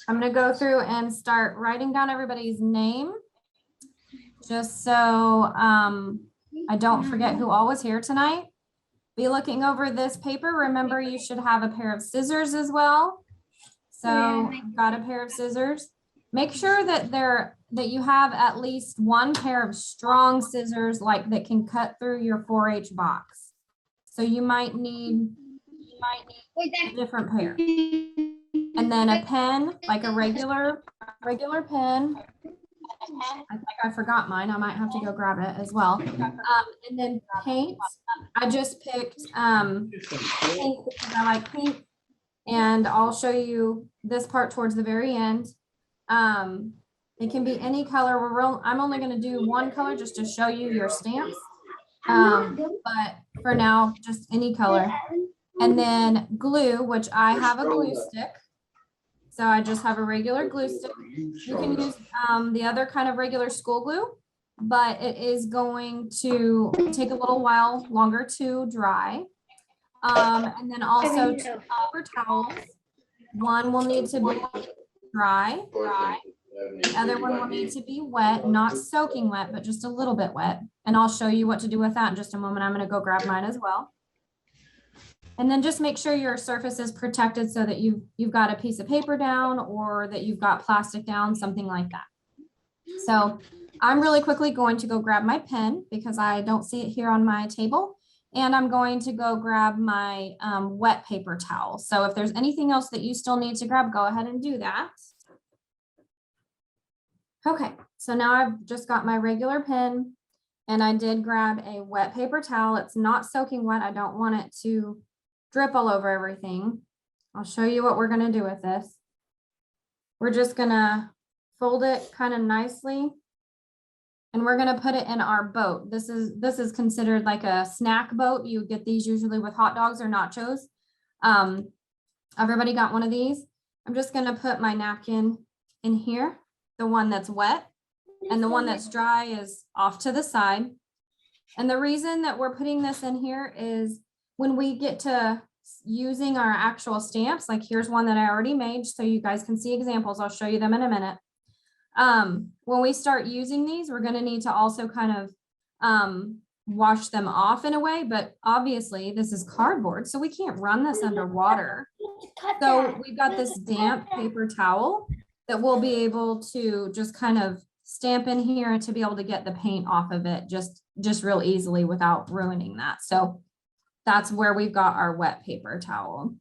I'm going to go through and start writing down everybody's name just so I don't forget who all was here tonight. Be looking over this paper. Remember, you should have a pair of scissors as well. So I've got a pair of scissors. Make sure that you have at least one pair of strong scissors like that can cut through your 4-H box. So you might need a different pair. And then a pen, like a regular pen. I think I forgot mine. I might have to go grab it as well. And then paint. I just picked pink because I like pink. And I'll show you this part towards the very end. It can be any color. I'm only going to do one color just to show you your stamps. But for now, just any color. And then glue, which I have a glue stick. So I just have a regular glue stick. You can use the other kind of regular school glue, but it is going to take a little while longer to dry. And then also 2 paper towels. One will need to be dry. The other one will need to be wet, not soaking wet, but just a little bit wet. And I'll show you what to do with that in just a moment. I'm going to go grab mine as well. And then just make sure your surface is protected so that you've got a piece of paper down or that you've got plastic down, something like that. So I'm really quickly going to go grab my pen because I don't see it here on my table. And I'm going to go grab my wet paper towel. So if there's anything else that you still need to grab, go ahead and do that. Okay, so now I've just got my regular pen and I did grab a wet paper towel. It's not soaking wet. I don't want it to drip all over everything. I'll show you what we're going to do with this. We're just going to fold it kind of nicely. And we're going to put it in our boat. This is considered like a snack boat. You get these usually with hot dogs or nachos. Everybody got one of these. I'm just going to put my napkin in here, the one that's wet, and the one that's dry is off to the side. And the reason that we're putting this in here is when we get to using our actual stamps, like here's one that I already made so you guys can see examples. I'll show you them in a minute. When we start using these, we're going to need to also kind of wash them off in a way, but obviously this is cardboard, so we can't run this under water. So we've got this damp paper towel that we'll be able to just kind of stamp in here to be able to get the paint off of it just real easily without ruining that. So that's where we've got our wet paper towel.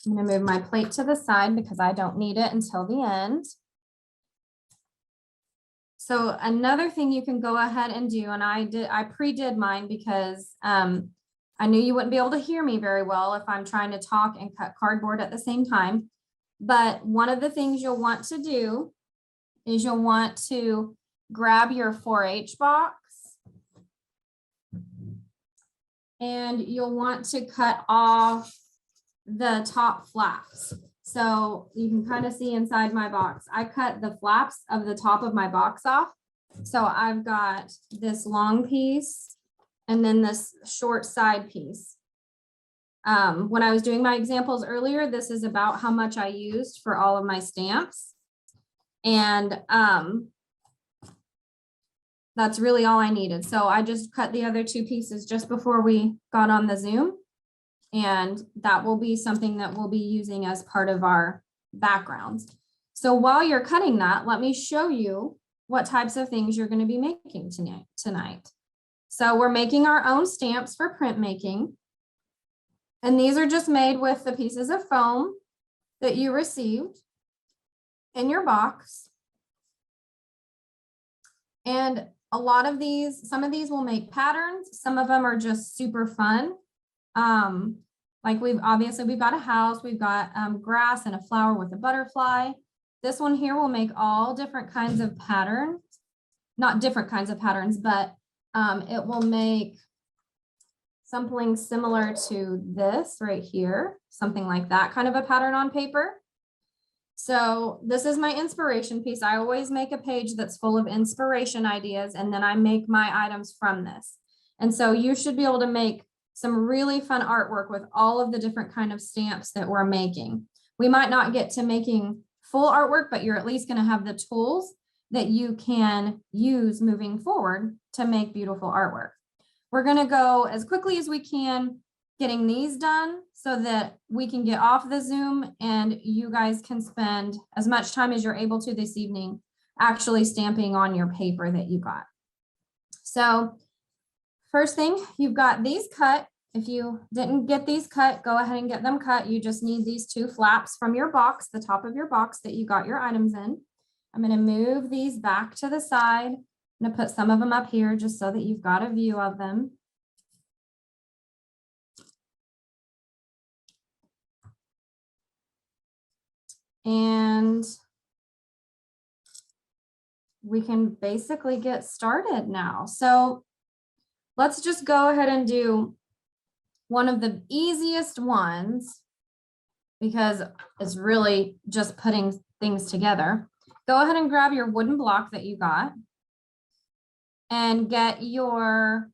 I'm going to move my plate to the side because I don't need it until the end. So another thing you can go ahead and do, and I pre-did mine because I knew you wouldn't be able to hear me very well if I'm trying to talk and cut cardboard at the same time. But one of the things you'll want to do is you'll want to grab your 4-H box and you'll want to cut off the top flaps. So you can kind of see inside my box. I cut the flaps of the top of my box off. So I've got this long piece and then this short side piece. When I was doing my examples earlier, this is about how much I used for all of my stamps. And that's really all I needed. So I just cut the other 2 pieces just before we got on the Zoom. And that will be something that we'll be using as part of our backgrounds. So while you're cutting that, let me show you what types of things you're going to be making tonight. So we're making our own stamps for printmaking. And these are just made with the pieces of foam that you received in your box. And a lot of these, some of these will make patterns. Some of them are just super fun. Like we've got a house, we've got grass and a flower with a butterfly. This one here will make all different kinds of patterns, not different kinds of patterns, but it will make something similar to this right here, something like that kind of a pattern on paper. So this is my inspiration piece. I always make a page that's full of inspiration ideas, and then I make my items from this. And so you should be able to make some really fun artwork with all of the different kind of stamps that we're making. We might not get to making full artwork, but you're at least going to have the tools that you can use moving forward to make beautiful artwork. We're going to go as quickly as we can getting these done so that we can get off the Zoom and you guys can spend as much time as you're able to this evening actually stamping on your paper that you got. So first thing, you've got these cut. If you didn't get these cut, go ahead and get them cut. You just need these two flaps from your box, the top of your box that you got your items in. I'm going to move these back to the side. I'm going to put some of them up here just so that you've got a view of them. And we can basically get started now. So let's just go ahead and do one of the easiest ones because it's really just putting things together. Go ahead and grab your wooden block that you got and get your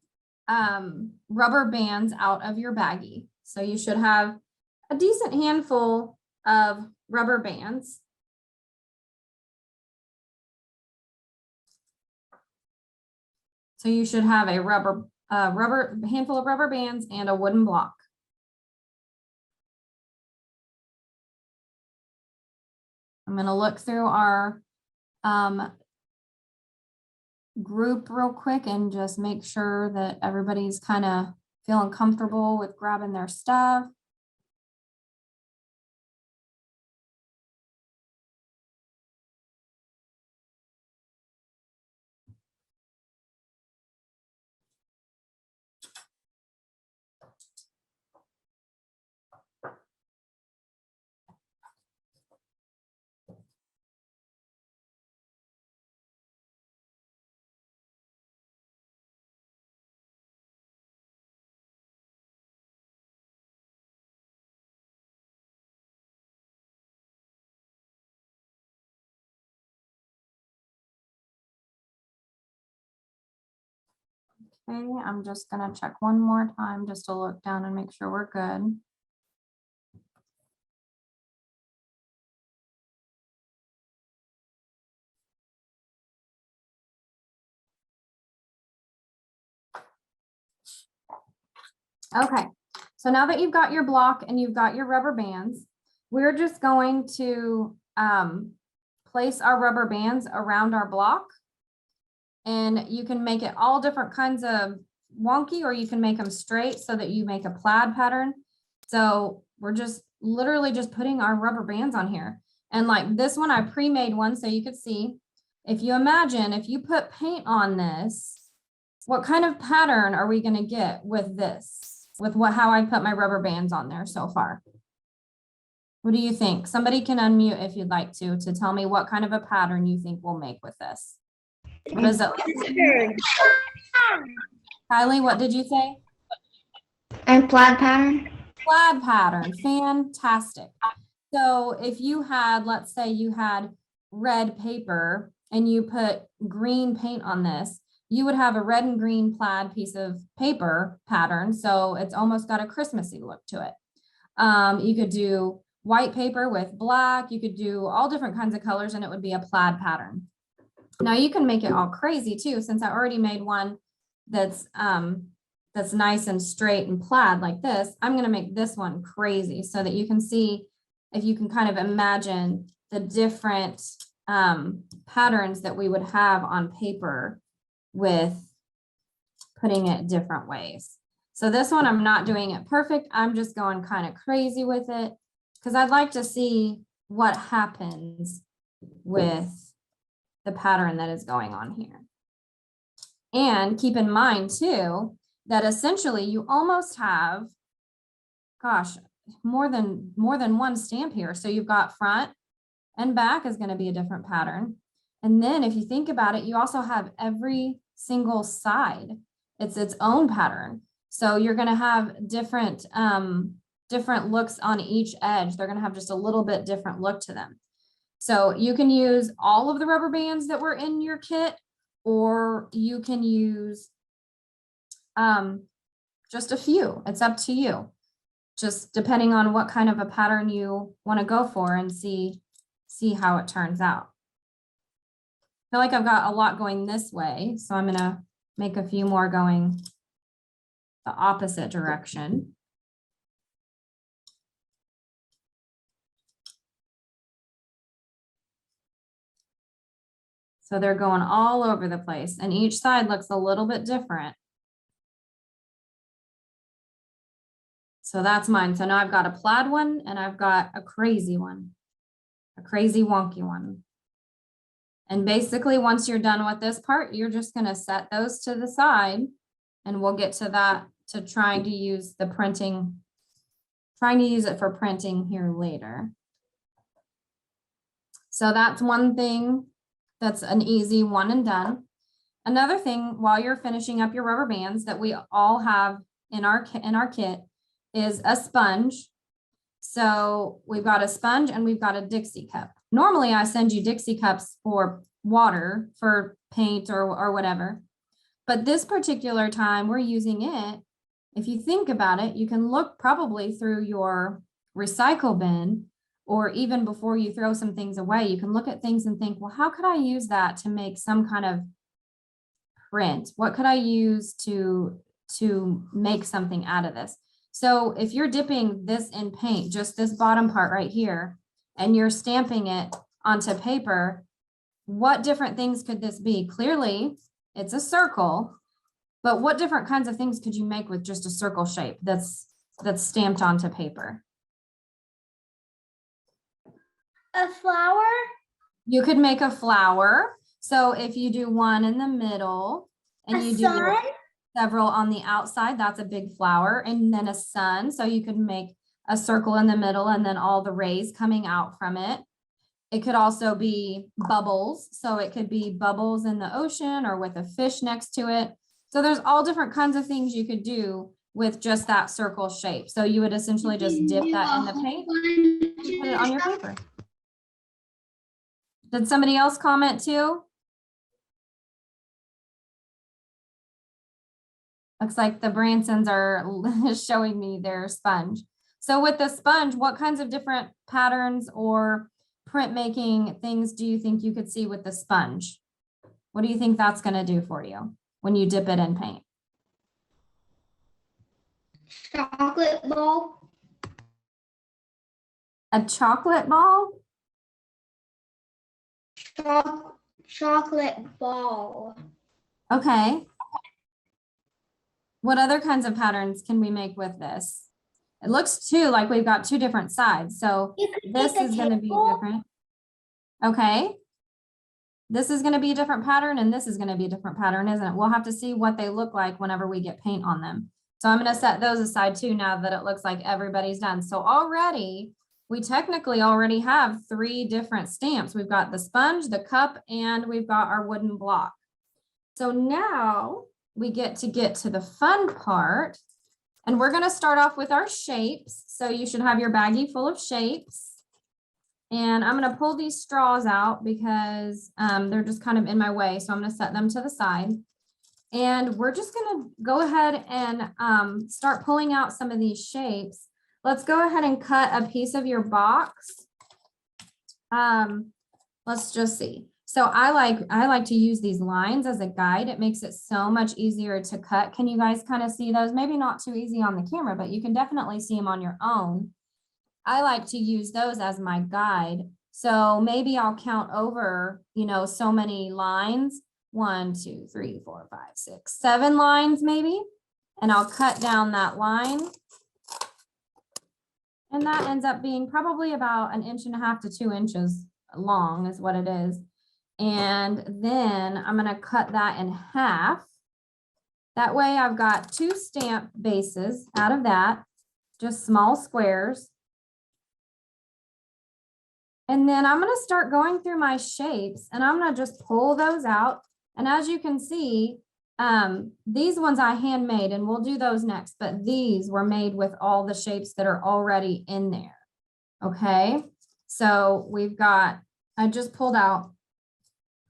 rubber bands out of your baggie. So you should have a decent handful of rubber bands. So you should have a handful of rubber bands and a wooden block. I'm going to look through our group real quick and just make sure that everybody's kind of feeling comfortable with grabbing their stuff. Okay, I'm just going to check one more time just to look down and make sure we're good. Okay, so now that you've got your block and you've got your rubber bands, we're just going to place our rubber bands around our block. And you can make it all different kinds of wonky, or you can make them straight so that you make a plaid pattern. So we're just literally just putting our rubber bands on here. And like this one, I pre-made one so you could see. If you imagine, if you put paint on this, what kind of pattern are we going to get with this, with how I put my rubber bands on there so far? What do you think? Somebody can unmute if you'd like to tell me what kind of a pattern you think we'll make with this. What is it? Kylie, what did you say? And plaid pattern. Plaid pattern, fantastic. So if you had, let's say you had red paper and you put green paint on this, you would have a red and green plaid piece of paper pattern. So it's almost got a Christmassy look to it. You could do white paper with black. You could do all different kinds of colors and it would be a plaid pattern. Now you can make it all crazy too, since I already made one that's nice and straight and plaid like this. I'm going to make this one crazy so that you can see, if you can kind of imagine the different patterns that we would have on paper with putting it different ways. So this one, I'm not doing it perfect. I'm just going kind of crazy with it because I'd like to see what happens with the pattern that is going on here. And keep in mind too, that essentially you almost have, gosh, more than one stamp here. So you've got front and back is going to be a different pattern. And then if you think about it, you also have every single side. It's its own pattern. So you're going to have different looks on each edge. They're going to have just a little bit different look to them. So you can use all of the rubber bands that were in your kit, or you can use just a few. It's up to you. Just depending on what kind of a pattern you want to go for and see how it turns out. I feel like I've got a lot going this way, so I'm gonna make a few more going the opposite direction. So they're going all over the place, and each side looks a little bit different. So that's mine. So now I've got a plaid one and I've got a crazy one, a crazy wonky one. And basically, once you're done with this part, you're just going to set those to the side, and we'll get to that, to trying to use the printing, trying to use it for printing here later. So that's one thing that's an easy one and done. Another thing, while you're finishing up your rubber bands, that we all have in our kit is a sponge. So we've got a sponge and we've got a Dixie cup. Normally I send you Dixie cups for water, for paint or whatever. But this particular time we're using it. If you think about it, you can look probably through your recycle bin, or even before you throw some things away, you can look at things and think, well, how could I use that to make some kind of print? What could I use to make something out of this? So if you're dipping this in paint, just this bottom part right here, and you're stamping it onto paper, what different things could this be? Clearly, it's a circle, but what different kinds of things could you make with just a circle shape that's stamped onto paper? A flower? You could make a flower. So if you do one in the middle and you do several on the outside, that's a big flower, and then a sun. So you could make a circle in the middle and then all the rays coming out from it. It could also be bubbles. So it could be bubbles in the ocean or with a fish next to it. So there's all different kinds of things you could do with just that circle shape. So you would essentially just dip that in the paint and put it on your paper. Did somebody else comment too? Looks like the Bransons are showing me their sponge. So with the sponge, what kinds of different patterns or printmaking things do you think you could see with the sponge? What do you think that's going to do for you when you dip it in paint? Chocolate ball. A chocolate ball? Chocolate ball. Okay. What other kinds of patterns can we make with this? It looks too like we've got two different sides. So this is going to be different. Okay. This is going to be a different pattern and this is going to be a different pattern, isn't it? We'll have to see what they look like whenever we get paint on them. So I'm going to set those aside too now that it looks like everybody's done. So already, we technically already have 3 different stamps. We've got the sponge, the cup, and we've got our wooden block. So now we get to the fun part, and we're going to start off with our shapes. So you should have your baggie full of shapes. And I'm going to pull these straws out because they're just kind of in my way. So I'm going to set them to the side. And we're just going to go ahead and start pulling out some of these shapes. Let's go ahead and cut a piece of your box. Let's just see. So I like to use these lines as a guide. It makes it so much easier to cut. Can you guys kind of see those? Maybe not too easy on the camera, but you can definitely see them on your own. I like to use those as my guide. So maybe I'll count over, so many lines. 1, 2, 3, 4, 5, 6, 7 lines maybe. And I'll cut down that line. And that ends up being probably about 1.5 to 2 inches long is what it is. And then I'm going to cut that in half. That way I've got 2 stamp bases out of that, just small squares. And then I'm going to start going through my shapes and I'm going to just pull those out. And as you can see, these ones I handmade, and we'll do those next, but these were made with all the shapes that are already in there. Okay, so I just pulled out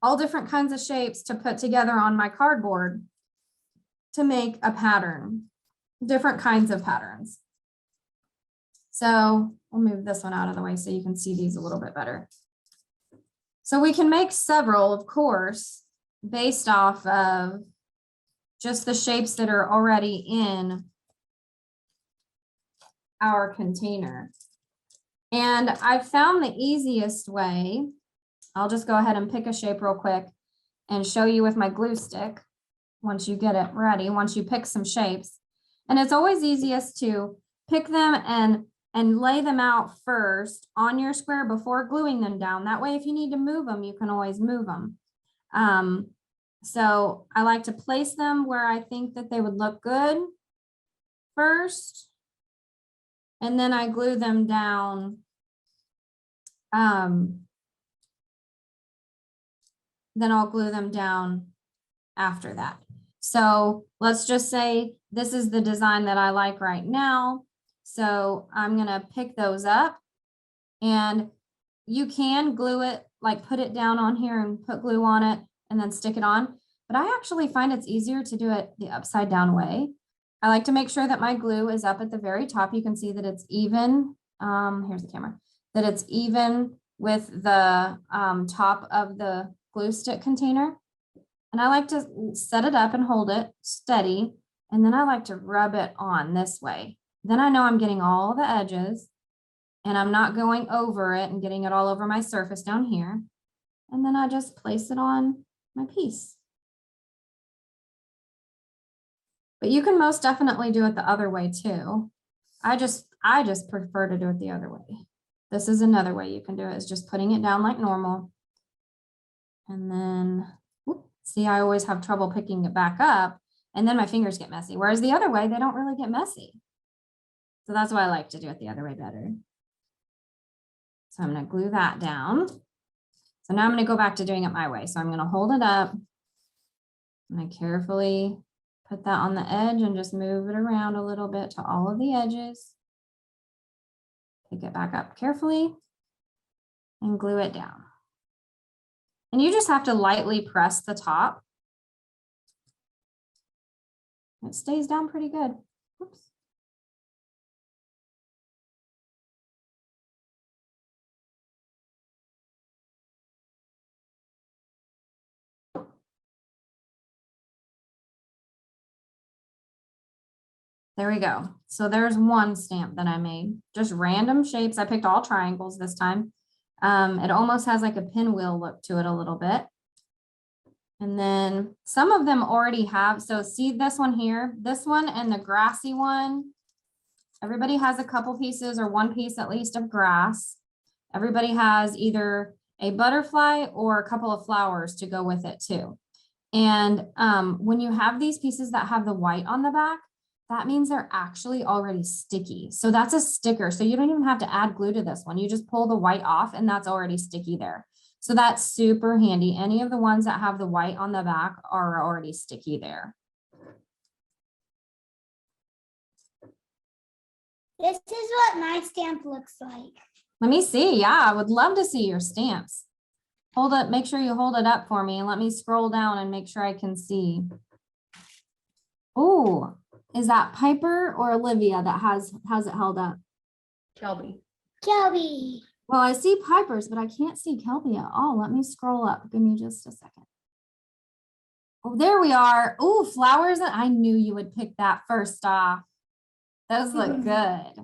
all different kinds of shapes to put together on my cardboard to make a pattern, different kinds of patterns. So we'll move this one out of the way so you can see these a little bit better. So we can make several, of course, based off of just the shapes that are already in our container. And I've found the easiest way, I'll just go ahead and pick a shape real quick and show you with my glue stick once you get it ready, once you pick some shapes. And it's always easiest to pick them and lay them out first on your square before gluing them down. That way, if you need to move them, you can always move them. So I like to place them where I think that they would look good first. And then I glue them down. Then I'll glue them down after that. So let's just say this is the design that I like right now. So I'm gonna pick those up, and you can glue it, like put it down on here and put glue on it and then stick it on. But I actually find it's easier to do it the upside down way. I like to make sure that my glue is up at the very top. You can see that it's even, here's the camera, that it's even with the top of the glue stick container. And I like to set it up and hold it steady. And then I like to rub it on this way. Then I know I'm getting all the edges and I'm not going over it and getting it all over my surface down here. And then I just place it on my piece. But you can most definitely do it the other way too. I just prefer to do it the other way. This is another way you can do it, is just putting it down like normal. And then, whoop, see, I always have trouble picking it back up, and then my fingers get messy. Whereas the other way, they don't really get messy. So that's why I like to do it the other way better. So I'm going to glue that down. So now I'm going to go back to doing it my way. So I'm going to hold it up. And I carefully put that on the edge and just move it around a little bit to all of the edges. Pick it back up carefully and glue it down. And you just have to lightly press the top. It stays down pretty good. Oops. There we go. So there's one stamp that I made, just random shapes. I picked all triangles this time. It almost has like a pinwheel look to it a little bit. And then some of them already have, so see this one here, this one and the grassy one. Everybody has a couple pieces or one piece at least of grass. Everybody has either a butterfly or a couple of flowers to go with it too. And when you have these pieces that have the white on the back, that means they're actually already sticky. So that's a sticker. So you don't even have to add glue to this one. You just pull the white off and that's already sticky there. So that's super handy. Any of the ones that have the white on the back are already sticky there. This is what my stamp looks like. Let me see. Yeah, I would love to see your stamps. Hold it, make sure you hold it up for me and let me scroll down and make sure I can see. Oh, is that Piper or Olivia that has it held up? Kelby. Kelby. Well, I see Piper's, but I can't see Kelby at all. Let me scroll up. Give me just a second. Oh, there we are. Oh, flowers. I knew you would pick that first off. Those look good.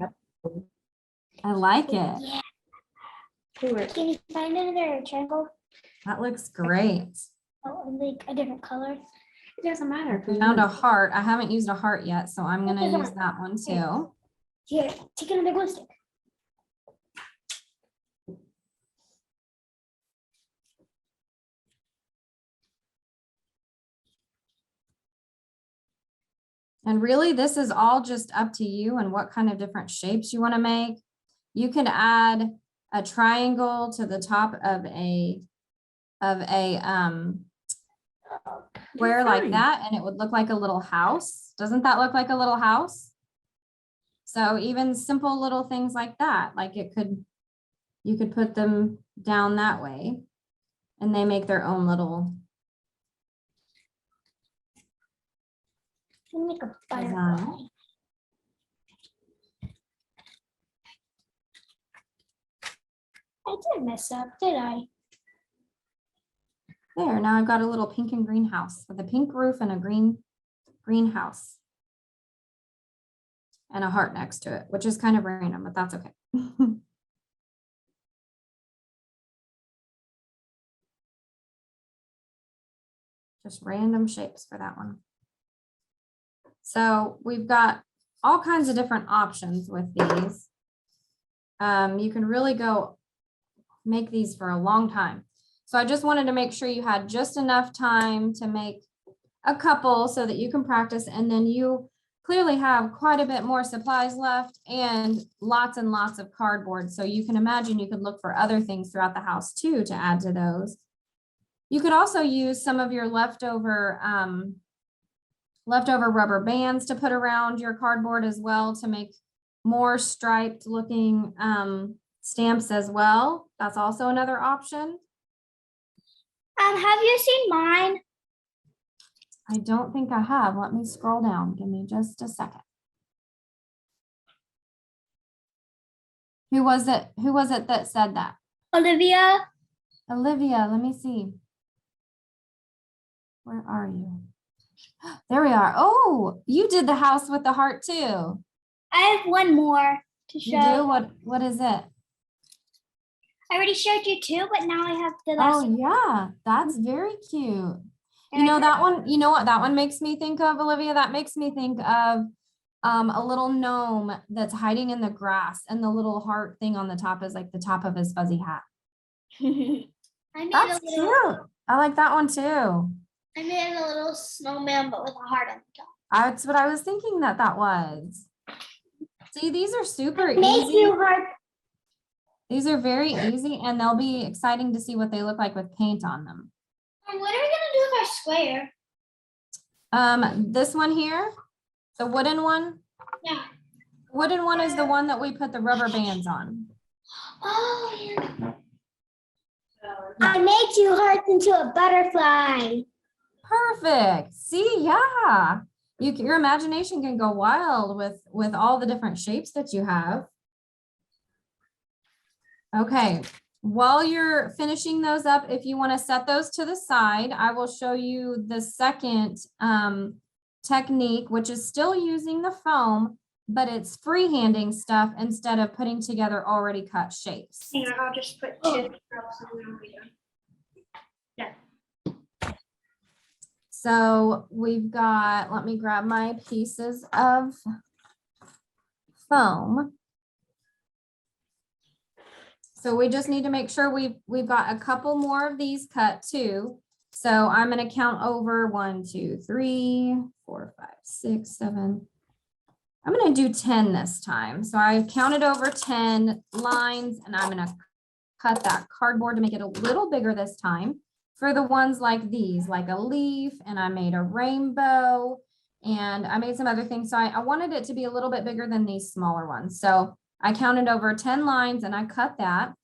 I like it. Yeah. Can you find another triangle? That looks great. Oh, like a different color. It doesn't matter. Found a heart. I haven't used a heart yet, so I'm going to use that one too. Here, take another glue stick. And really, this is all just up to you and what kind of different shapes you want to make. You can add a triangle to the top of a square like that, and it would look like a little house. Doesn't that look like a little house? So even simple little things like that, like you could put them down that way and they make their own little Make a Design. butterfly. I didn't mess up, did I? There, now I've got a little pink and green house with a pink roof and a greenhouse. And a heart next to it, which is kind of random, but that's okay. Just random shapes for that one. So we've got all kinds of different options with these. You can really go make these for a long time. So I just wanted to make sure you had just enough time to make a couple so that you can practice, and then you clearly have quite a bit more supplies left and lots of cardboard. So you can imagine you could look for other things throughout the house too to add to those. You could also use some of your leftover rubber bands to put around your cardboard as well to make more striped looking stamps as well. That's also another option. Have you seen mine? I don't think I have. Let me scroll down. Give me just a second. Who was it? Who was it that said that? Olivia? Olivia, let me see. Where are you? There we are. Oh, you did the house with the heart too. I have one more to show. You do? What is it? I already showed you two, but now I have the last Oh one. yeah, that's very cute. You And know I- that one, you know what that one makes me think of, Olivia? That makes me think of a little gnome that's hiding in the grass, and the little heart thing on the top is like the top of his fuzzy hat. I made That's a little, cute. I like that one too. I made a little snowman, but with a heart on the top. That's what I was thinking that was. See, these are super Make easy. you heart. These are very easy, and they'll be exciting to see what they look like with paint on them. What are we gonna do with our square? This one here, the wooden one. Yeah. Wooden one is the one that we put the rubber bands on. Oh, yeah. I made two hearts into a butterfly. Perfect. See, yeah. Your imagination can go wild with all the different shapes that you have. Okay, while you're finishing those up, if you want to set those to the side, I will show you the second technique, which is still using the foam, but it's freehanding stuff instead of putting together already cut shapes. Here, I'll just put two. So we've got, let me grab my pieces of foam. So we just need to make sure we've got a couple more of these cut too. So I'm going to count over 1, 2, 3, 4, 5, 6, 7. I'm going to do 10 this time. So I counted over 10 lines, and I'm going to cut that cardboard to make it a little bigger this time. For the ones like these, like a leaf, and I made a rainbow, and I made some other things. So I wanted it to be a little bit bigger than these smaller ones. So I counted over 10 lines and I cut that,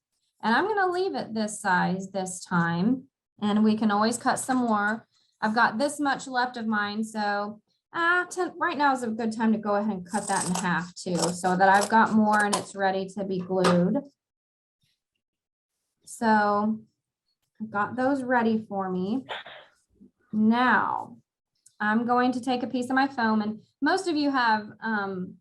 and I'm going to leave it this size this time, and we can always cut some more. I've got this much left of mine. So right now is a good time to go ahead and cut that in half too, so that I've got more and it's ready to be glued. So I've got those ready for me. Now I'm going to take a piece of my foam, and most of you have foam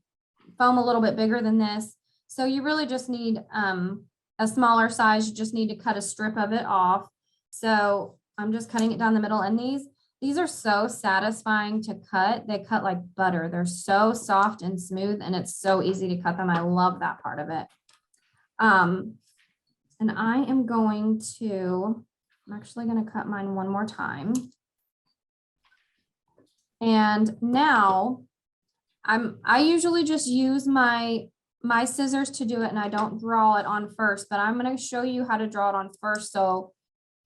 a little bit bigger than this. So you really just need a smaller size. You just need to cut a strip of it off. So I'm just cutting it down the middle, and these are so satisfying to cut. They cut like butter. They're so soft and smooth, and it's so easy to cut them. I love that part of it. And I am going to, I'm actually going to cut mine one more time. And now I usually just use my scissors to do it, and I don't draw it on first, but I'm going to show you how to draw it on first. So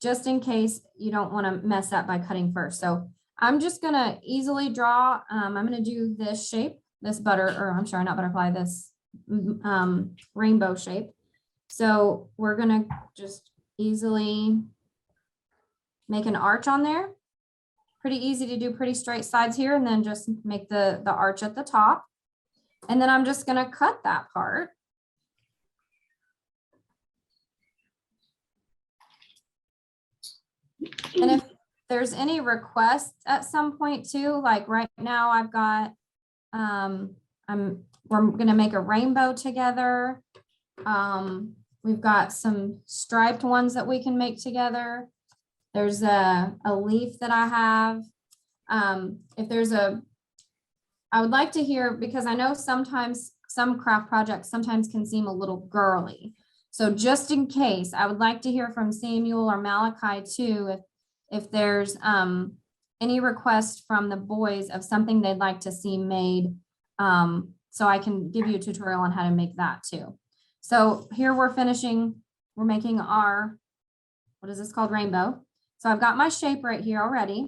just in case you don't want to mess up by cutting first. So I'm just going to easily draw. I'm going to do this shape, this this rainbow shape. So we're going to just easily make an arch on there. Pretty easy to do, pretty straight sides here, and then just make the arch at the top. And then I'm just gonna cut that part. And if there's any requests at some point too, like right now I've got, we're gonna make a rainbow together. We've got some striped ones that we can make together. There's a leaf that I have. If there's I would like to hear, because I know sometimes some craft projects sometimes can seem a little girly. So just in case, I would like to hear from Samuel or Malachi too, if there's any request from the boys of something they'd like to see made. So I can give you a tutorial on how to make that too. So here we're making our, what is this called? Rainbow. So I've got my shape right here already.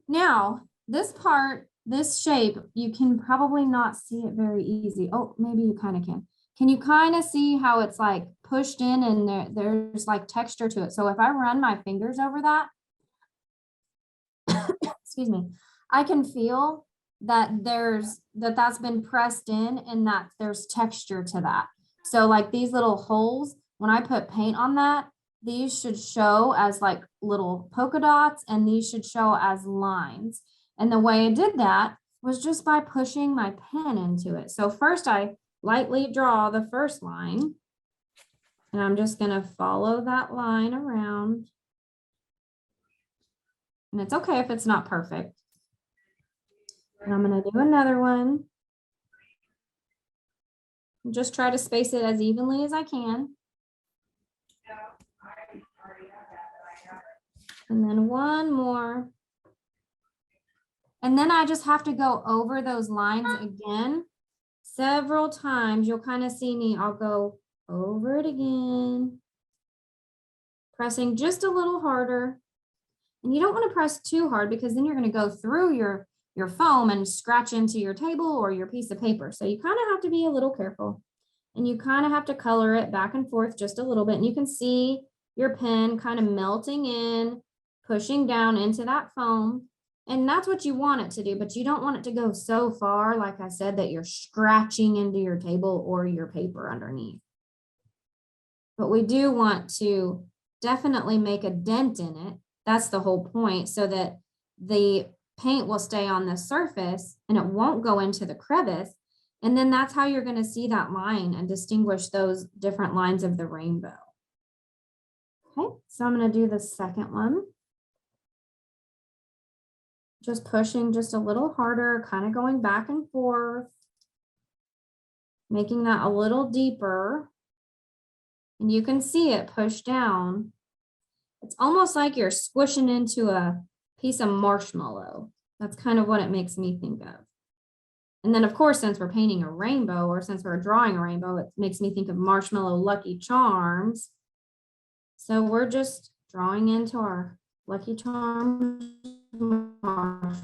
Now, this part, this shape, you can probably not see it very easy. Oh, maybe you kind of can. Can you kind of see how it's like pushed in and there's like texture to it? So if I run my fingers over that, excuse me, I can feel that that's been pressed in and that there's texture to that. So like these little holes, when I put paint on that, these should show as like little polka dots and these should show as lines. And the way I did that was just by pushing my pen into it. So first I lightly draw the first line and I'm just going to follow that line around. And it's okay if it's not perfect. And I'm going to do another one. Just try to space it as evenly as I can. And then one more. And then I just have to go over those lines again several times. You'll kind of see me, I'll go over it again, pressing just a little harder. And you don't want to press too hard because then you're going to go through your foam and scratch into your table or your piece of paper. So you kind of have to be a little careful and you kind of have to color it back and forth just a little bit. And you can see your pen kind of melting in, pushing down into that foam. And that's what you want it to do, but you don't want it to go so far, like I said, that you're scratching into your table or your paper underneath. But we do want to definitely make a dent in it. That's the whole point, so that the paint will stay on the surface and it won't go into the crevice. And then that's how you're going to see that line and distinguish those different lines of the rainbow. Okay, so I'm going to do the second one. Just pushing just a little harder, kind of going back and forth, making that a little deeper. And you can see it push down. It's almost like you're squishing into a piece of marshmallow. That's kind of what it makes me think of. And then of course, since we're painting a rainbow or since we're drawing a rainbow, it makes me think of Marshmallow Lucky Charms. So we're just drawing into our Lucky Charms marshmallows.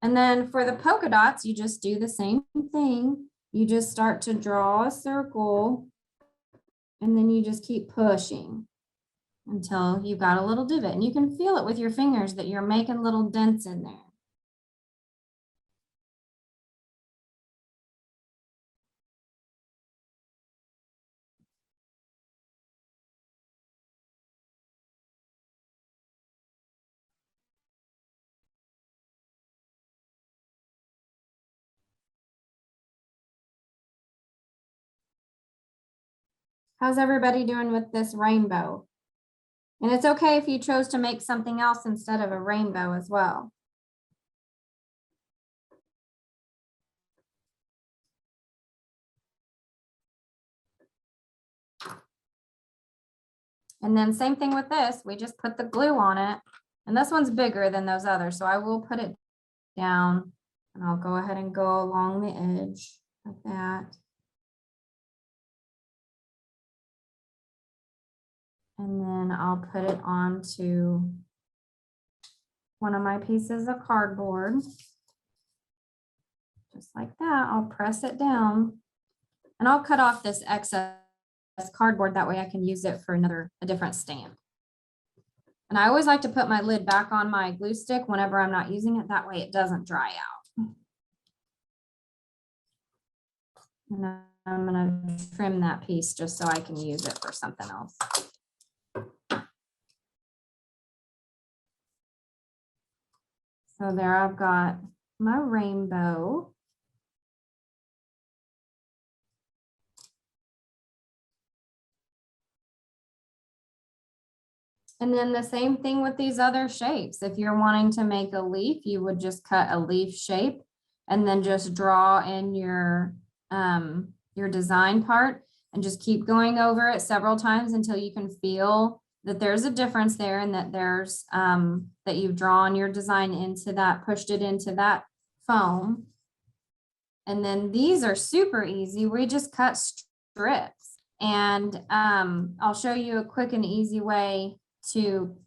And then for the polka dots, you just do the same thing. You just start to draw a circle and then you just keep pushing until you've got a little divot. And you can feel it with your fingers that you're making little dents in there. How's everybody doing with this rainbow? And it's okay if you chose to make something else instead of a rainbow as well. And then same thing with this, we just put the glue on it. And this one's bigger than those others, so I will put it down and I'll go ahead and go along the edge like that. And then I'll put it onto one of my pieces of cardboard. Just like that, I'll press it down and I'll cut off this excess cardboard. That way I can use it for a different stamp. And I always like to put my lid back on my glue stick whenever I'm not using it. That way it doesn't dry out. And I'm gonna trim that piece just so I can use it for something else. So there I've got my rainbow. And then the same thing with these other shapes. If you're wanting to make a leaf, you would just cut a leaf shape and then just draw in your design part and just keep going over it several times until you can feel that there's a difference there and that there's that you've drawn your design into that, pushed it into that foam. And then these are super easy. We just cut strips, and I'll show you a quick and easy way to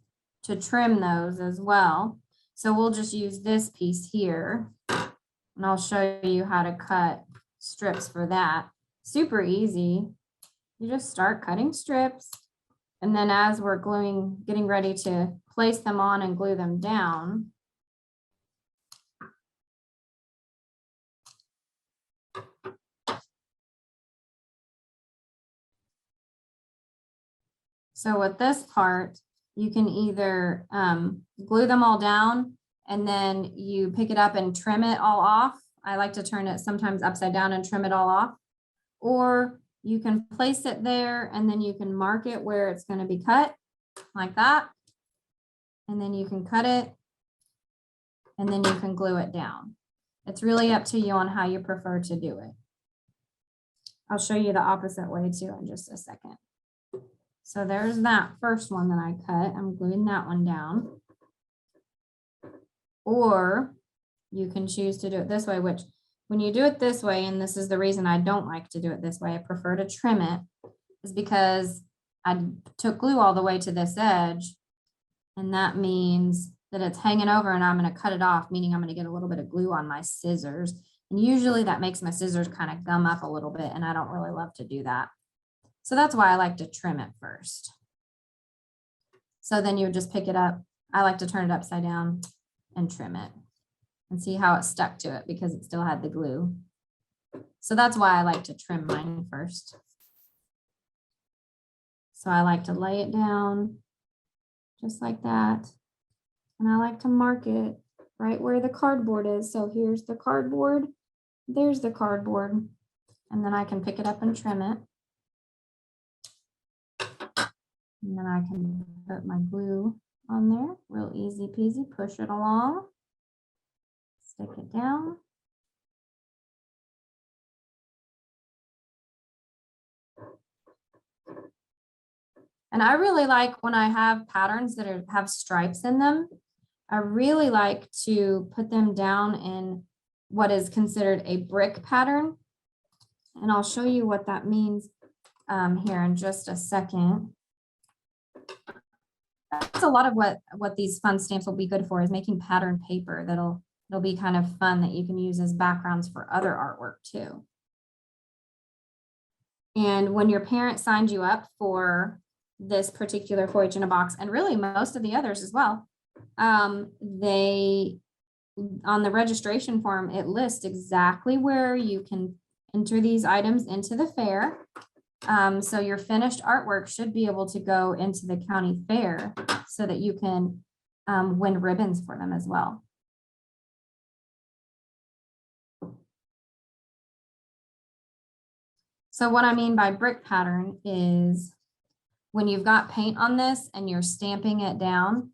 trim those as well. So we'll just use this piece here, and I'll show you how to cut strips for that. Super easy. You just start cutting strips, and then as we're gluing, getting ready to place them on and glue them down, so with this part, you can either glue them all down and then you pick it up and trim it all off. I like to turn it sometimes upside down and trim it all off. Or you can place it there and then you can mark it where it's going to be cut like that. And then you can cut it and then you can glue it down. It's really up to you on how you prefer to do it. I'll show you the opposite way too in just a second. So there's that first one that I cut. I'm gluing that one down. Or you can choose to do it this way, which when you do it this way, and this is the reason I don't like to do it this way, I prefer to trim it, is because I took glue all the way to this edge. And that means that it's hanging over and I'm going to cut it off, meaning I'm going to get a little bit of glue on my scissors. And usually that makes my scissors kind of gum up a little bit, and I don't really love to do that. So that's why I like to trim it first. So then you would just pick it up. I like to turn it upside down and trim it and see how it stuck to it because it still had the glue. So that's why I like to trim mine first. So I like to lay it down just like that. And I like to mark it right where the cardboard is. So here's the cardboard, there's the cardboard, and then I can pick it up and trim it. And then I can put my glue on there, real easy peasy, push it along, stick it down. And I really like when I have patterns that have stripes in them, I really like to put them down in what is considered a brick pattern. And I'll show you what that means here in just a second. That's a lot of what these fun stamps will be good for, is making pattern paper. It'll be kind of fun that you can use as backgrounds for other artwork too. And when your parent signed you up for this particular 4-H in a Box, and really most of the others as well, they, on the registration form, it lists exactly where you can enter these items into the fair. So your finished artwork should be able to go into the county fair so that you can win ribbons for them as well. So what I mean by brick pattern is when you've got paint on this and you're stamping it down,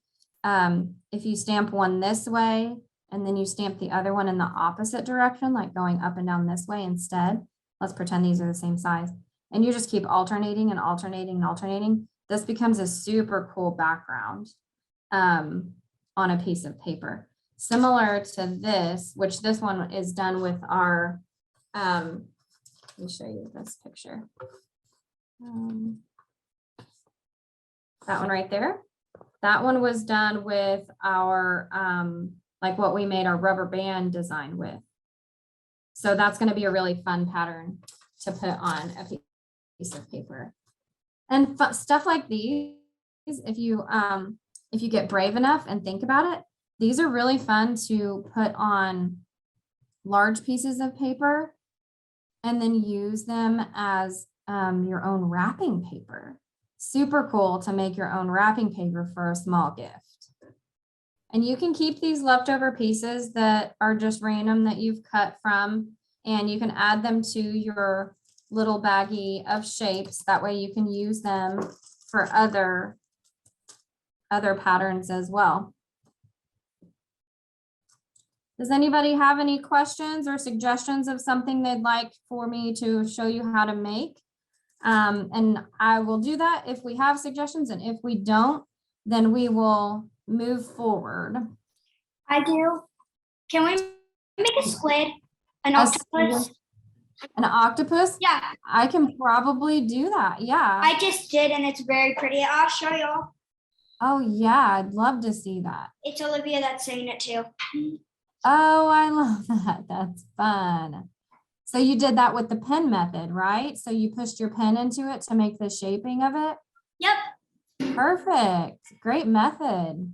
if you stamp one this way and then you stamp the other one in the opposite direction, like going up and down this way instead, let's pretend these are the same size, and you just keep alternating and alternating and alternating, this becomes a super cool background on a piece of paper. Similar to this, which this one is done with our, let me show you this picture. That one right there. That one was done with our, like what we made our rubber band design with. So that's going to be a really fun pattern to put on a piece of paper. And stuff like these, if you get brave enough and think about it, these are really fun to put on large pieces of paper and then use them as your own wrapping paper. Super cool to make your own wrapping paper for a small gift. And you can keep these leftover pieces that are just random that you've cut from, and you can add them to your little baggie of shapes. That way you can use them for other patterns as well. Does anybody have any questions or suggestions of something they'd like for me to show you how to make? And I will do that if we have suggestions, and if we don't, then we will move forward. I do. Can we make a squid? An A octopus? An octopus? Yeah, I can probably do that. Yeah. I just did and it's very pretty. I'll show y'all. Oh, yeah. I'd love to see that. It's Olivia that's saying it too. Oh, I love that. That's fun. So you did that with the pen method, right? So you pushed your pen into it to make the shaping of it? Yep. Perfect. Great method.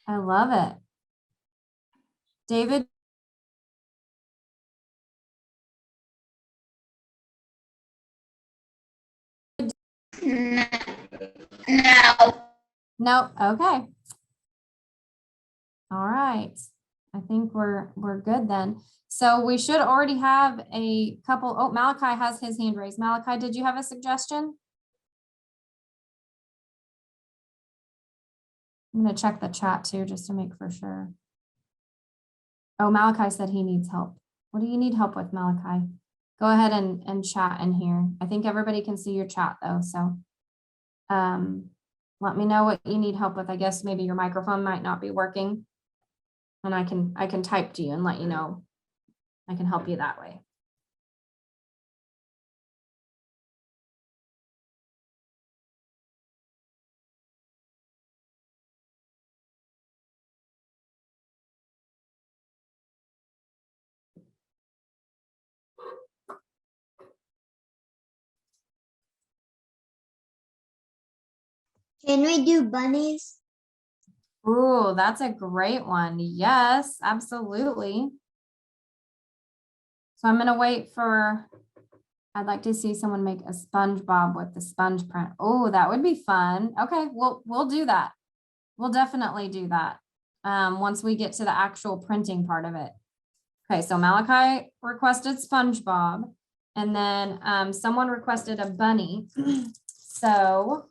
I love it. David? No. No. Okay. All right. I think we're good then. So we should already have a couple. Oh, Malachi has his hand raised. Malachi, did you have a suggestion? I'm going to check the chat too, just to make for sure. Oh, Malachi said he needs help. What do you need help with, Malachi? Go ahead and chat in here. I think everybody can see your chat though. So let me know what you need help with. I guess maybe your microphone might not be working. And I can type to you and let you know. I can help you that way. Can we do bunnies? Ooh, that's a great one. Yes, absolutely. So I'm gonna wait for, I'd like to see someone make a SpongeBob with the sponge print. Oh, that would be fun. Okay, we'll do that. We'll definitely do that once we get to the actual printing part of it. Okay, so Malachi requested SpongeBob, and then someone requested a bunny. So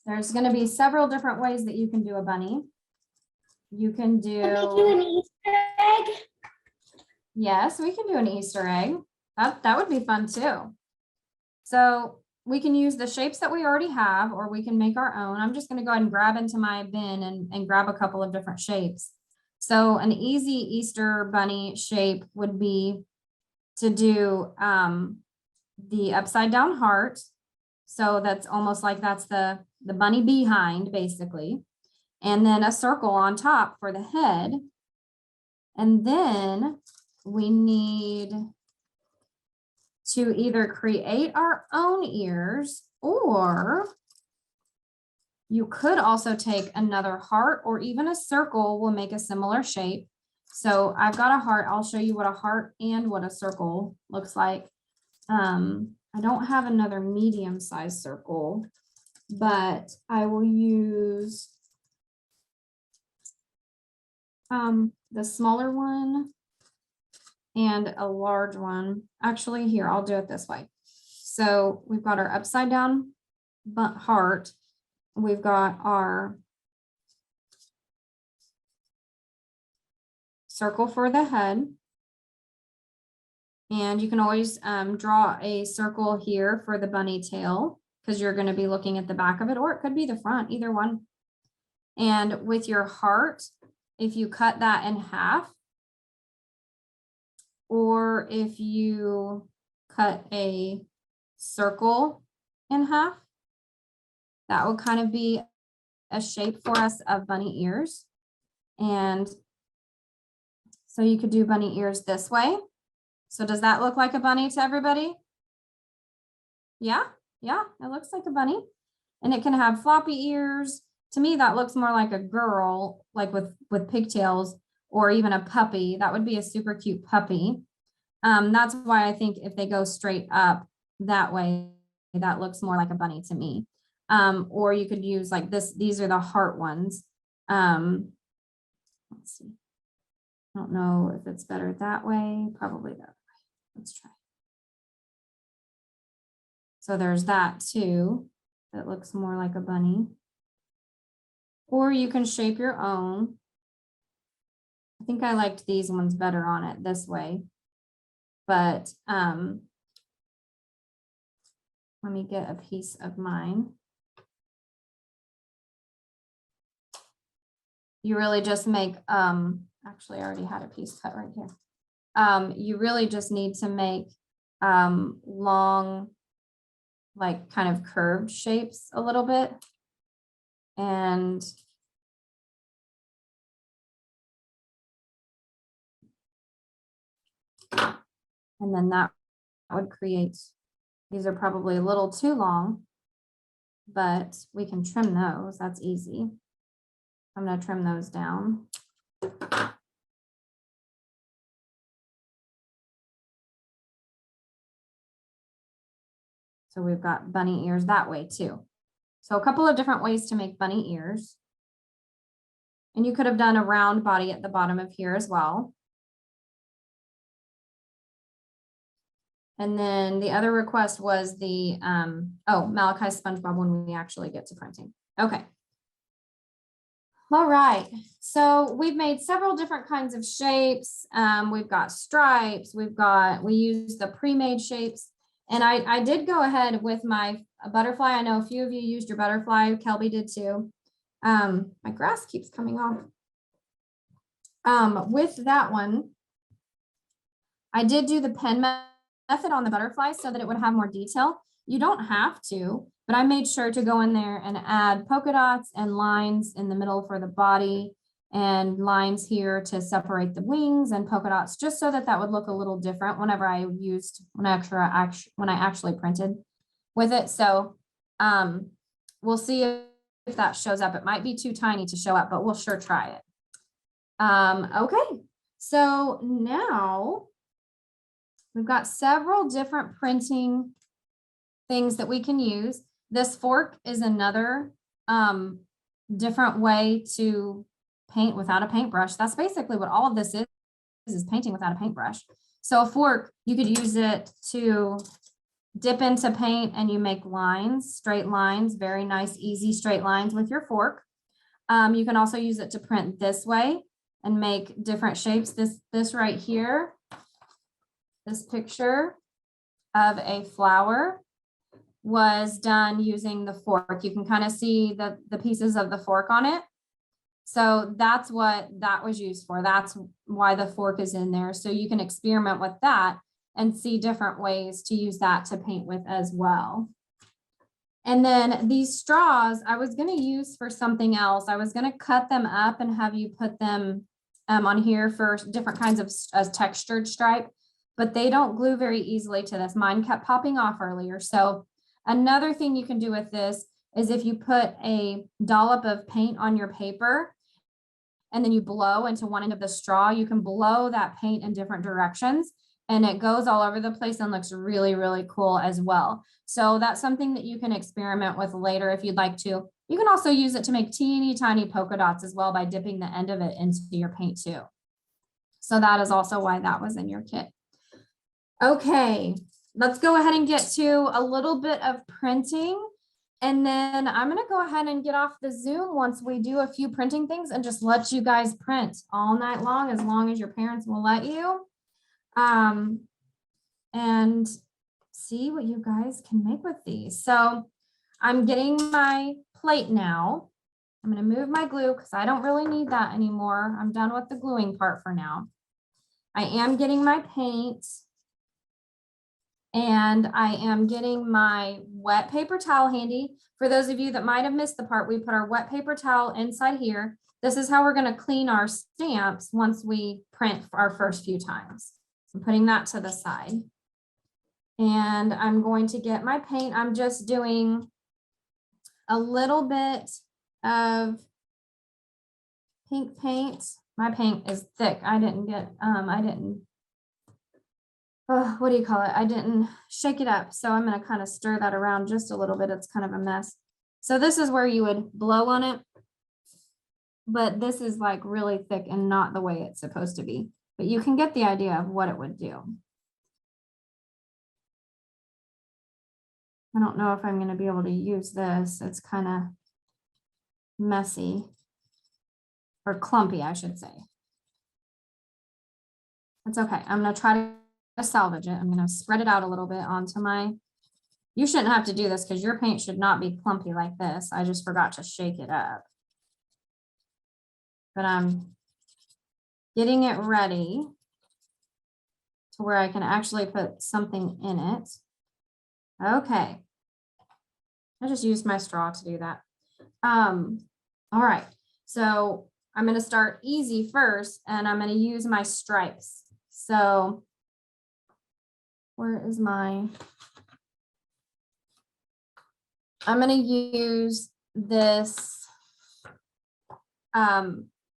there's going to be several different ways that you can do a bunny. You can do an Easter egg. Yes, we can do an Easter egg. That would be fun too. So we can use the shapes that we already have, or we can make our own. I'm just going to go ahead and grab into my bin and grab a couple of different shapes. So an easy Easter bunny shape would be to do the upside down heart. So that's almost like that's the bunny behind, basically. And then a circle on top for the head. And then we need to either create our own ears, or you could also take another heart, or even a circle will make a similar shape. So I've got a heart. I'll show you what a heart and what a circle looks like. I don't have another medium-sized circle, but I will use the smaller one and a large one. Actually, here, I'll do it this way. So we've got our upside down heart. We've got our circle for the head. And you can always draw a circle here for the bunny tail, because you're going to be looking at the back of it, or it could be the front, either one. And with your heart, if you cut that in half, or if you cut a circle in half, that will kind of be a shape for us of bunny ears. And so you could do bunny ears this way. So does that look like a bunny to everybody? Yeah, yeah, it looks like a bunny. And it can have floppy ears. To me, that looks more like a girl, like with pigtails, or even a puppy. That would be a super cute puppy. That's why I think if they go straight up that way, that looks more like a bunny to me. Or you could use like this, these are the heart ones. Let's see. I don't know if it's better that way, probably that way. Let's try. So there's that too. That looks more like a bunny. Or you can shape your own. I think I liked these ones better on it this way. But let me get a piece of mine. You really just make, actually I already had a piece cut right here. You really just need to make long, like kind of curved shapes a little bit. And then that would create, these are probably a little too long, but we can trim those. That's easy. I'm going to trim those down. So we've got bunny ears that way too. So a couple of different ways to make bunny ears. And you could have done a round body at the bottom of here as well. And then the other request was the, Malachi SpongeBob when we actually get to printing. Okay. All right, so we've made several different kinds of shapes. We've got stripes, we use the pre-made shapes. And I did go ahead with my butterfly. I know a few of you used your butterfly. Kelby did too. My grass keeps coming off. With that one, I did do the pen method on the butterfly so that it would have more detail. You don't have to, but I made sure to go in there and add polka dots and lines in the middle for the body and lines here to separate the wings and polka dots, just so that that would look a little different whenever I used, when I actually printed with it. So we'll see if that shows up. It might be too tiny to show up, but we'll sure try it. Okay, so now we've got several different printing things that we can use. This fork is another different way to paint without a paintbrush. That's basically what all of this is painting without a paintbrush. So a fork, you could use it to dip into paint and you make lines, straight lines, very nice, easy straight lines with your fork. You can also use it to print this way and make different shapes. This right here, this picture of a flower was done using the fork. You can kind of see the pieces of the fork on it. So that's what that was used for. That's why the fork is in there. So you can experiment with that and see different ways to use that to paint with as well. And then these straws, I was going to use for something else. I was going to cut them up and have you put them on here for different kinds of textured stripe, but they don't glue very easily to this. Mine kept popping off earlier. So another thing you can do with this is if you put a dollop of paint on your paper and then you blow into one end of the straw, you can blow that paint in different directions and it goes all over the place and looks really, really cool as well. So that's something that you can experiment with later if you'd like to. You can also use it to make teeny tiny polka dots as well by dipping the end of it into your paint too. So that is also why that was in your kit. Okay, let's go ahead and get to a little bit of printing. And then I'm going to go ahead and get off the Zoom once we do a few printing things and just let you guys print all night long as your parents will let you. And see what you guys can make with these. So I'm getting my plate now. I'm going to move my glue because I don't really need that anymore. I'm done with the gluing part for now. I am getting my paint. And I am getting my wet paper towel handy. For those of you that might have missed the part, we put our wet paper towel inside here. This is how we're going to clean our stamps once we print our first few times. I'm putting that to the side. And I'm going to get my paint. I'm just doing a little bit of pink paint. My paint is thick. I didn't, what do you call it? I didn't shake it up. So I'm going to kind of stir that around just a little bit. It's kind of a mess. So this is where you would blow on it. But this is like really thick and not the way it's supposed to be. But you can get the idea of what it would do. I don't know if I'm going to be able to use this. It's kind of messy or clumpy, I should say. That's okay. I'm going to try to salvage it. I'm going to spread it out a little bit onto my, you shouldn't have to do this because your paint should not be clumpy like this. I just forgot to shake it up. But I'm getting it ready to where I can actually put something in it. Okay. I just used my straw to do that. All right. So I'm going to start easy first, and I'm going to use my stripes. So where is my, I'm going to use this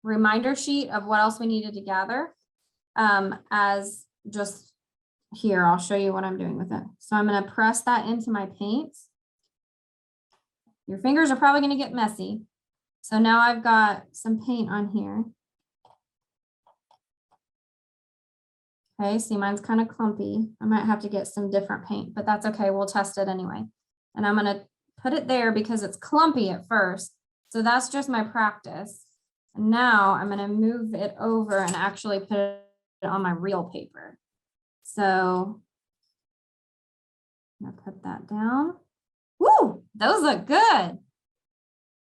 reminder sheet of what else we needed to gather as just here. I'll show you what I'm doing with it. So I'm going to press that into my paint. Your fingers are probably going to get messy. So now I've got some paint on here. Okay, see, mine's kind of clumpy. I might have to get some different paint, but that's okay. We'll test it anyway. And I'm going to put it there because it's clumpy at first. So that's just my practice. And now I'm going to move it over and actually put it on my real paper. So I'm going to put that down. Woo, those look good.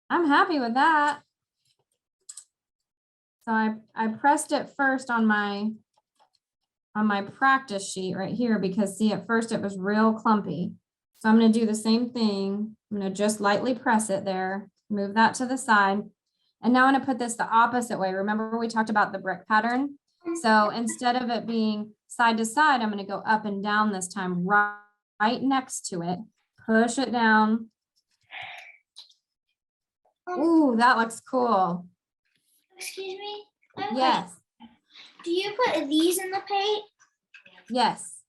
I'm happy with that. So I pressed it first on my practice sheet right here because see, at first it was real clumpy. So I'm going to do the same thing. I'm going to just lightly press it there, move that to the side. And now I'm going to put this the opposite way. Remember we talked about the brick pattern? So instead of it being side to side, I'm going to go up and down this time, right next to it. Push it down. Ooh, that looks cool. Excuse me? I have a Yes, question. Do you put these in the paint? yes,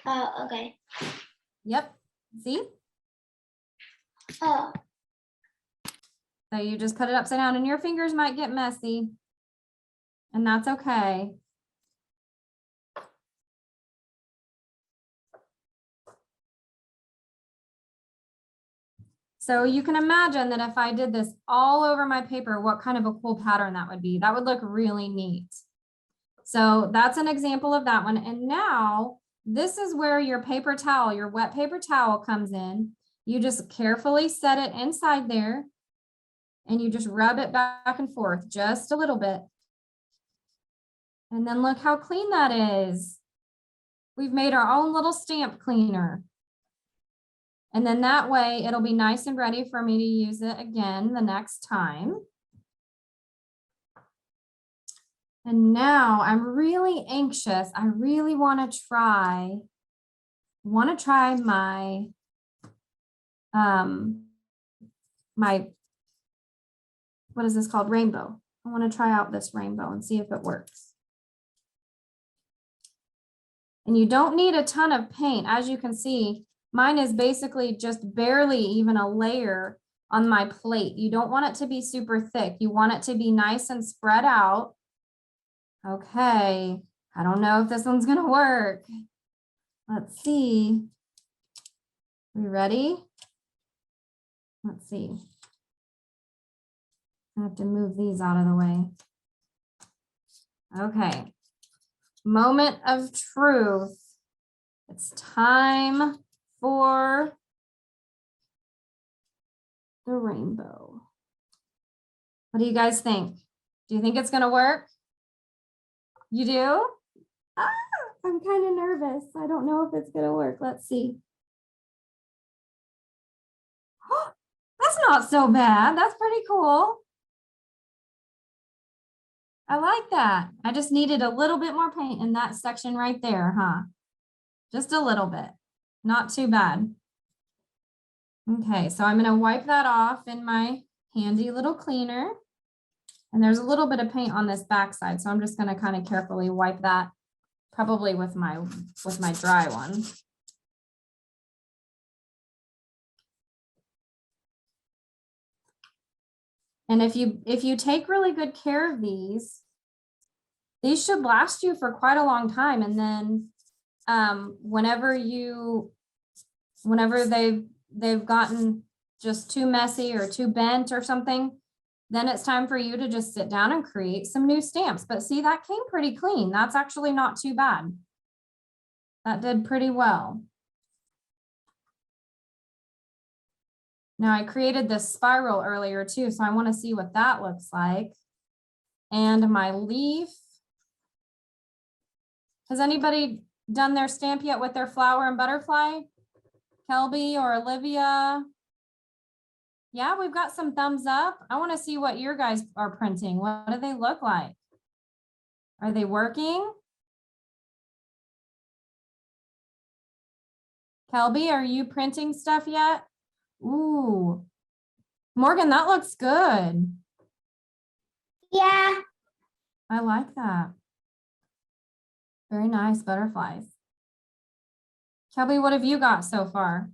Oh, okay. yep. See? Oh, So you just put it upside down and your fingers might get messy. And that's okay. So you can imagine that if I did this all over my paper, what kind of a cool pattern that would be. That would look really neat. So that's an example of that one. And now this is where your paper towel, your wet paper towel comes in. You just carefully set it inside there and you just rub it back and forth just a little bit. And then look how clean that is. We've made our own little stamp cleaner. And then that way it'll be nice and ready for me to use it again the next time. And now I'm really anxious. I really want to try my, what is this called? Rainbow. I want to try out this rainbow and see if it works. And you don't need a ton of paint. As you can see, mine is basically just barely even a layer on my plate. You don't want it to be super thick. You want it to be nice and spread out. Okay, I don't know if this one's gonna work. Let's see. We ready? Let's see. I have to move these out of the way. Okay. Moment of truth. It's time for the rainbow. What do you guys think? Do you think it's gonna work? You do? Ah, I'm kind of nervous. I don't know if it's gonna work. Let's see. That's not so bad. That's pretty cool. I like that. I just needed a little bit more paint in that section right there, huh? Just a little bit. Not too bad. Okay, so I'm gonna wipe that off in my handy little cleaner. And there's a little bit of paint on this backside, so I'm just gonna kind of carefully wipe that, probably with my dry one. And if you take really good care of these should last you for quite a long time. And then whenever they've gotten just too messy or too bent or something, then it's time for you to just sit down and create some new stamps. But see, that came pretty clean. That's actually not too bad. That did pretty well. Now I created this spiral earlier too, so I want to see what that looks like. And my leaf. Has anybody done their stamp yet with their flower and butterfly? Kelby or Olivia? Yeah, we've got some thumbs up. I want to see what your guys are printing. What do they look like? Are they working? Kelby, are you printing stuff yet? Ooh, Morgan, that looks good. Yeah. I like that. Very nice butterflies. Kelby, what have you got so far?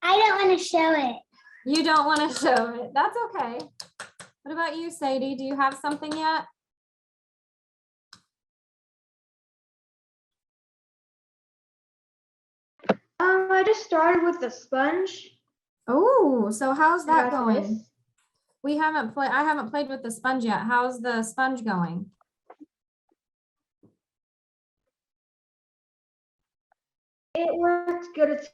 I don't want to show it. You don't want to show it. That's okay. What about you, Sadie? Do you have something yet? I just started with the sponge. Oh, so how's that Got going? this. I haven't played with the sponge yet. How's the sponge going? It works good. It's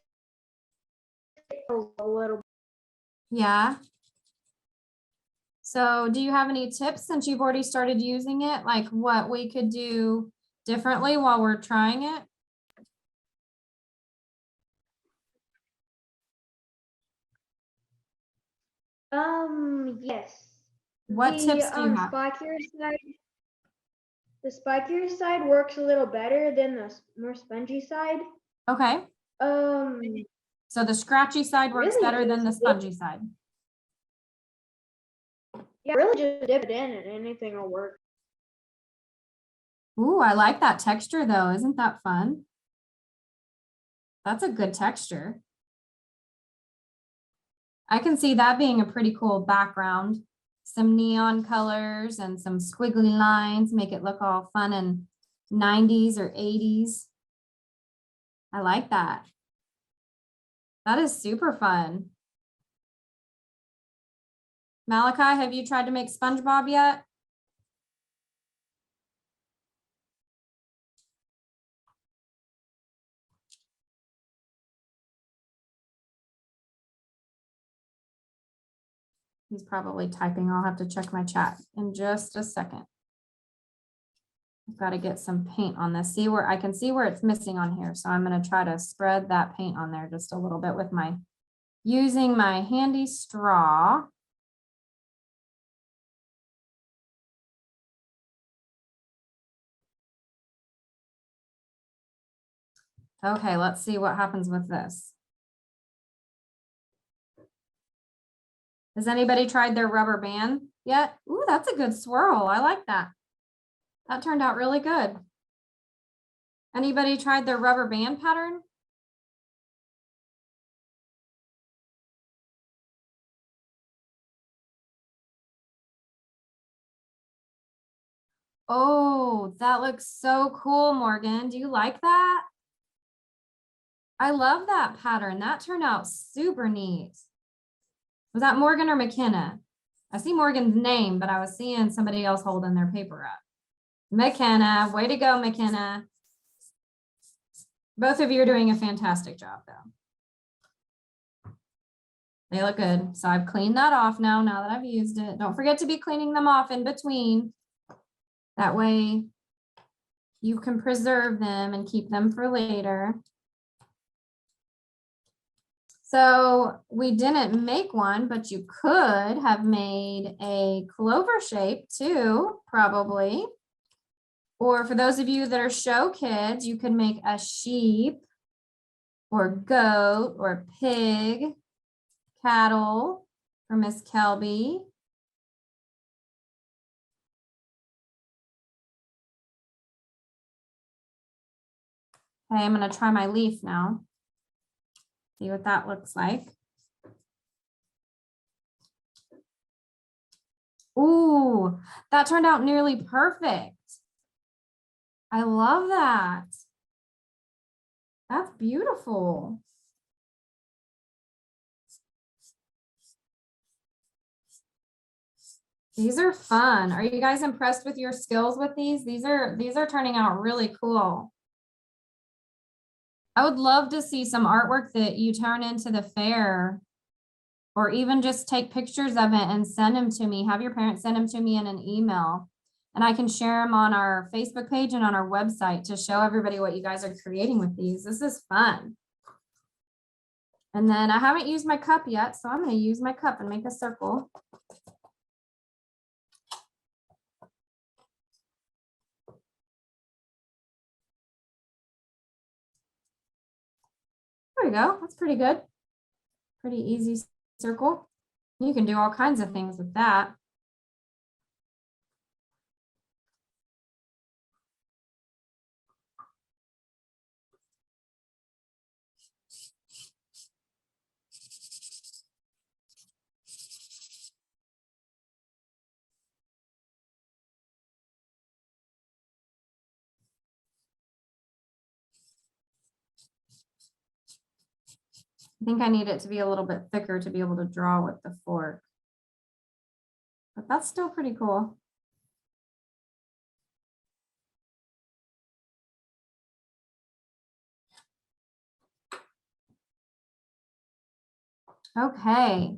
a little. Yeah. So do you have any tips since you've already started using it? Like what we could do differently while we're trying it? Yes. What tips do you have? The spikier side works a little better than the more spongy side. Okay. So the scratchy side works Really better than the just spongy side. Yeah, really just dip it in and anything will work. Ooh, I like that texture though. Isn't that fun? That's a good texture. I can see that being a pretty cool background. Some neon colors and some squiggly lines make it look all fun and 90s or 80s. I like that. That is super fun. Malachi, have you tried to make SpongeBob yet? He's probably typing. I'll have to check my chat in just a second. I've got to get some paint on this. See where I can see where it's missing on here. So I'm going to try to spread that paint on there just a little bit with using my handy straw. Okay, let's see what happens with this. Has anybody tried their rubber band yet? Ooh, that's a good swirl. I like that. That turned out really good. Anybody tried their rubber band pattern? Oh, that looks so cool, Morgan. Do you like that? I love that pattern. That turned out super neat. Was that Morgan or McKenna? I see Morgan's name, but I was seeing somebody else holding their paper up. McKenna, way to go, McKenna. Both of you are doing a fantastic job though. They look good. So I've cleaned that off now that I've used it. Don't forget to be cleaning them off in between. That way you can preserve them and keep them for later. So we didn't make one, but you could have made a clover shape too, probably. Or for those of you that are show kids, you could make a sheep or goat or pig, cattle for Miss Kelby. Okay, I'm gonna try my leaf now. See what that looks like. Ooh, that turned out nearly perfect. I love that. That's beautiful. These are fun. Are you guys impressed with your skills with these? These are turning out really cool. I would love to see some artwork that you turn into the fair, or even just take pictures of it and send them to me. Have your parents send them to me in an email, and I can share them on our Facebook page and on our website to show everybody what you guys are creating with these. This is fun. And then I haven't used my cup yet, so I'm going to use my cup and make a circle. There we go. That's pretty good. Pretty easy circle. You can do all kinds of things with that. I think I need it to be a little bit thicker to be able to draw with the fork. But that's still pretty cool. Okay.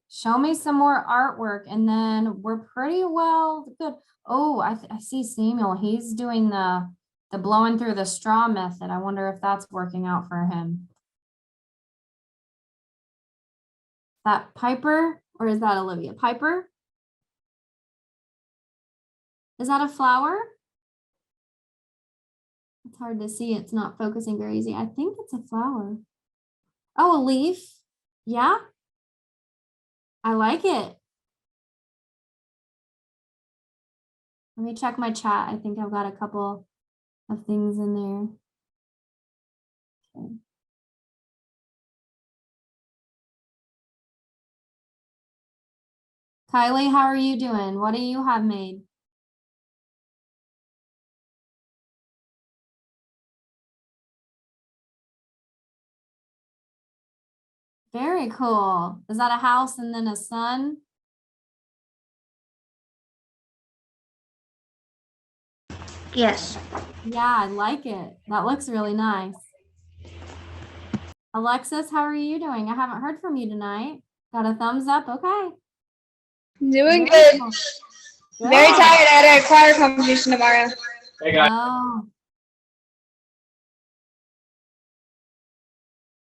Show me some more artwork and then we're pretty well good. Oh, I see Samuel. He's doing the blowing through the straw method. I wonder if that's working out for him. That Piper, or is that Olivia? Piper? Is that a flower? It's hard to see. It's not focusing very easy. I think it's a flower. Oh, a leaf. Yeah. I like it. Let me check my chat. I think I've got a couple of things in there. Okay. Kylie, how are you doing? What do you have made? Very cool. Is that a house and then a sun? Yes. Yeah, I like it. That looks really nice. Alexis, how are you doing? I haven't heard from you tonight. Got a thumbs up? Okay. Doing Very good. cool. Very Good. tired. I had a choir competition tomorrow. Hey guys. Oh.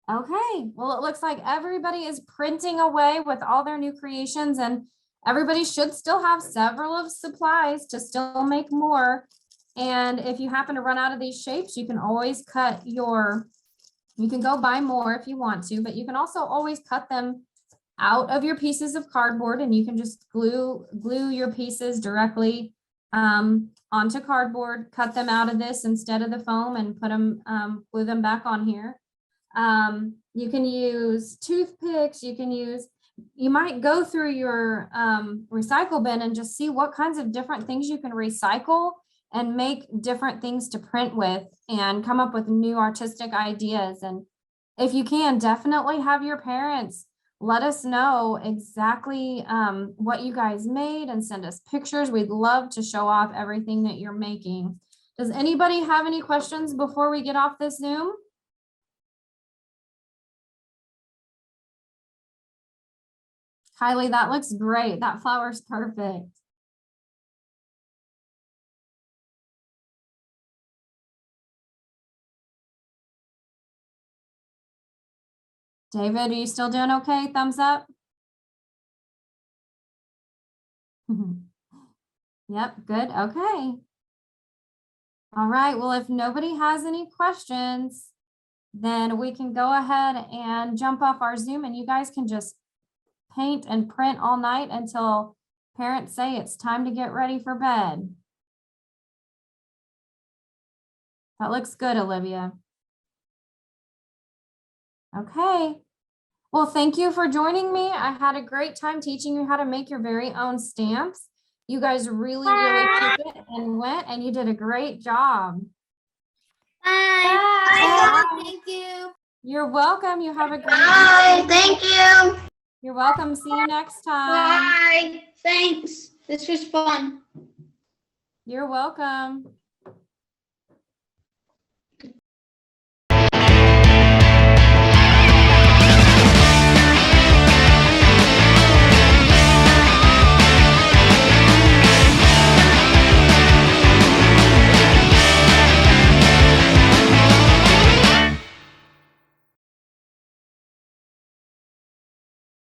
Okay, well, it looks like everybody is printing away with all their new creations, and everybody should still have several of supplies to still make more. And if you happen to run out of these shapes, you can always you can go buy more if you want to, but you can also always cut them out of your pieces of cardboard, and you can just glue your pieces directly onto cardboard, cut them out of this instead of the foam and put them, glue them back on here. You can use toothpicks, you might go through your recycle bin and just see what kinds of different things you can recycle and make different things to print with and come up with new artistic ideas. And if you can, definitely have your parents let us know exactly what you guys made and send us pictures. We'd love to show off everything that you're making. Does anybody have any questions before we get off this Zoom? Kylie, that looks great. That flower's perfect. David, are you still doing okay? Thumbs up. Yep, good. Okay. All right, well, if nobody has any questions, then we can go ahead and jump off our Zoom and you guys can just paint and print all night until parents say it's time to get ready for bed. That looks good, Olivia. Okay. Well, thank you for joining me. I had a great time teaching you how to make your very own stamps. You guys really took it and went, and you did a great job. Bye. Thank you. You're welcome. You have a great Bye. day. Thank you. You're welcome. See you next time. Bye. Thanks. This was fun. You're welcome.